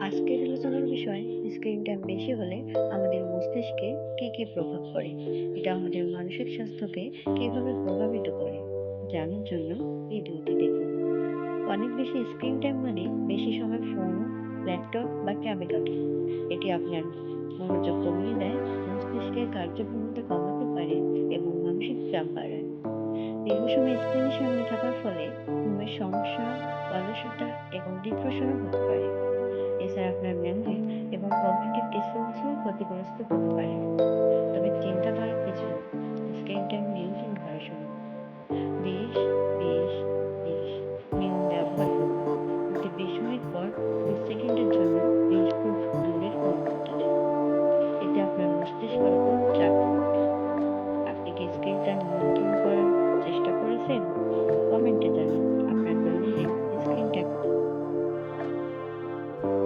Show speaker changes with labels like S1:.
S1: আজকের আলোচনার বিষয় স্ক্রিন টাইম বেশি হলে আমাদের মস্তিষ্কে কি কি প্রভাব পড়ে। এটা আমাদের মানসিক স্বাস্থ্যকে কিভাবে প্রভাবিত করে জানার জন্য ভিডিওটি দেখুন। অনেক বেশি স্ক্রিন টাইম মানে বেশি সময় ফোন, ল্যাপটপ বা ট্যাবে কাটানো। এটি আপনার মনোযোগ কমিয়ে দেয়, মস্তিষ্কের কার্যক্ষমতা কমাতে পারে এবং মানসিক চাপ বাড়ায়। দীর্ঘ সময় স্ক্রিনের সামনে থাকার ফলে ঘুমের সমস্যা, অলসতা এবং ডিপ্রেশনও হতে পারে। এছাড়া আপনার মেমোরি এবং কগনিটিভ স্কিলসও ক্ষতিগ্রস্ত হতে পারে।